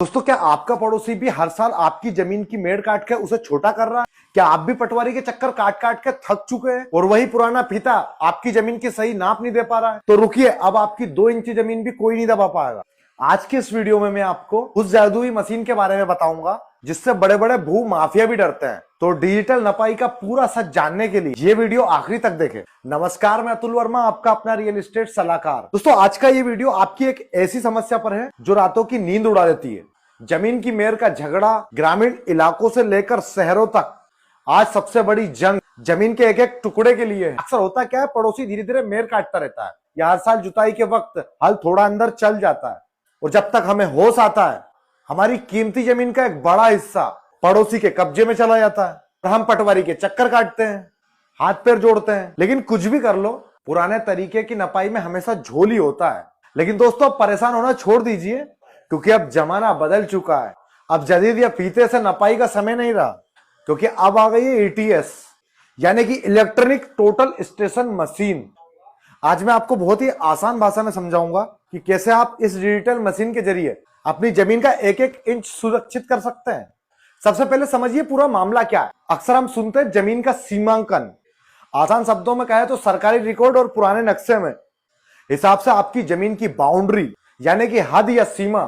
दोस्तों, क्या आपका पड़ोसी भी हर साल आपकी जमीन की मेड़ काट के उसे छोटा कर रहा है? क्या आप भी पटवारी के चक्कर काट काट के थक चुके हैं और वही पुराना फीता आपकी जमीन की सही नाप नहीं दे पा रहा है? तो रुकिए, अब आपकी 2 इंची जमीन भी कोई नहीं दबा पाएगा। आज के इस वीडियो में मैं आपको उस जादुई मशीन के बारे में बताऊंगा जिससे बड़े बड़े भू माफिया भी डरते हैं। तो डिजिटल नपाई का पूरा सच जानने के लिए ये वीडियो आखिरी तक देखें। नमस्कार, मैं अतुल वर्मा, आपका अपना रियल एस्टेट सलाहकार। दोस्तों, आज का ये वीडियो आपकी एक ऐसी समस्या पर है जो रातों की नींद उड़ा देती है। जमीन की मेयर का झगड़ा ग्रामीण इलाकों से लेकर शहरों तक, आज सबसे बड़ी जंग जमीन के एक एक टुकड़े के लिए है। अक्सर होता क्या है, पड़ोसी धीरे धीरे मेयर काटता रहता है या हर साल जुताई के वक्त हल थोड़ा अंदर चल जाता है, और जब तक हमें होश आता है हमारी कीमती जमीन का एक बड़ा हिस्सा पड़ोसी के कब्जे में चला जाता है और हम पटवारी के चक्कर काटते हैं, हाथ पैर जोड़ते हैं। लेकिन कुछ भी कर लो, पुराने तरीके की नपाई में हमेशा झोल ही होता है। लेकिन दोस्तों, परेशान होना छोड़ दीजिए, क्योंकि अब जमाना बदल चुका है। अब जदीद या फीते से नपाई का समय नहीं रहा, क्योंकि अब आ गई है एटीएस, यानी कि इलेक्ट्रॉनिक टोटल स्टेशन मशीन। आज मैं आपको बहुत ही आसान भाषा में समझाऊंगा कि कैसे आप इस डिजिटल मशीन के जरिए अपनी जमीन का एक एक इंच सुरक्षित कर सकते हैं। सबसे पहले समझिए पूरा मामला क्या है। अक्सर हम सुनते हैं जमीन का सीमांकन। आसान शब्दों में कहे तो सरकारी रिकॉर्ड और पुराने नक्शे में हिसाब से आपकी जमीन की बाउंड्री यानी कि हद या सीमा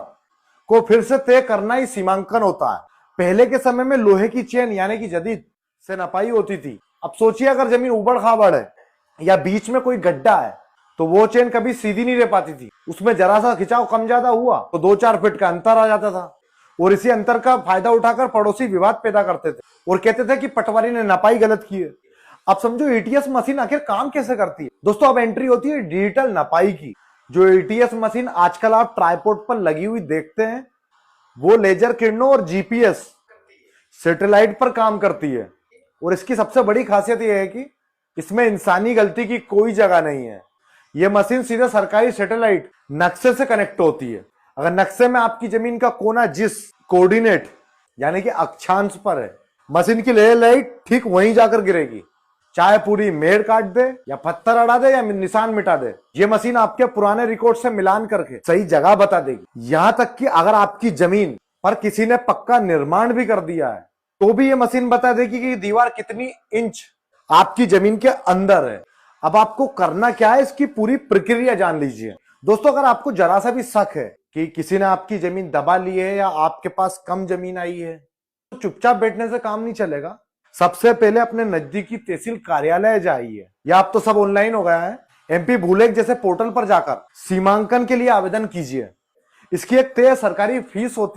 को फिर से तय करना ही सीमांकन होता है। पहले के समय में लोहे की चेन यानी कि जदीद से नपाई होती थी। अब सोचिए, अगर जमीन उबड़ खाबड़ है या बीच में कोई गड्ढा है तो वो चेन कभी सीधी नहीं रह पाती थी। उसमें जरा सा खिंचाव कम ज्यादा हुआ तो 2-4 फीट का अंतर आ जाता था, और इसी अंतर का फायदा उठाकर पड़ोसी विवाद पैदा करते थे और कहते थे कि पटवारी ने नपाई गलत की है। अब समझो एटीएस मशीन आखिर काम कैसे करती है। दोस्तों, अब एंट्री होती है डिजिटल नपाई की। जो एटीएस मशीन आजकल आप ट्राइपॉड पर लगी हुई देखते हैं, वो लेजर किरणों और जीपीएस सैटेलाइट पर काम करती है। और इसकी सबसे बड़ी खासियत यह है कि इसमें इंसानी गलती की कोई जगह नहीं है। यह मशीन सीधे सरकारी सैटेलाइट नक्शे से कनेक्ट होती है। अगर नक्शे में आपकी जमीन का कोना जिस कोऑर्डिनेट यानी कि अक्षांश पर है, मशीन की लेजर लाइट ठीक वहीं जाकर गिरेगी। चाहे पूरी मेड़ काट दे या पत्थर अड़ा दे या निशान मिटा दे, ये मशीन आपके पुराने रिकॉर्ड से मिलान करके सही जगह बता देगी। यहां तक कि अगर आपकी जमीन पर किसी ने पक्का निर्माण भी कर दिया है तो भी ये मशीन बता देगी कि दीवार कितनी इंच आपकी जमीन के अंदर है। अब आपको करना क्या है, इसकी पूरी प्रक्रिया जान लीजिए। दोस्तों, अगर आपको जरा सा भी शक है कि किसी ने आपकी जमीन दबा ली है या आपके पास कम जमीन आई है, तो चुपचाप बैठने से काम नहीं चलेगा। सबसे पहले अपने नजदीकी तहसील कार्यालय जाइए, या अब तो सब ऑनलाइन हो गया है। एमपी भूलेख जैसे पोर्टल पर जाकर सीमांकन के लिए आवेदन कीजिए। इसकी एक तय सरकारी फीस होती है,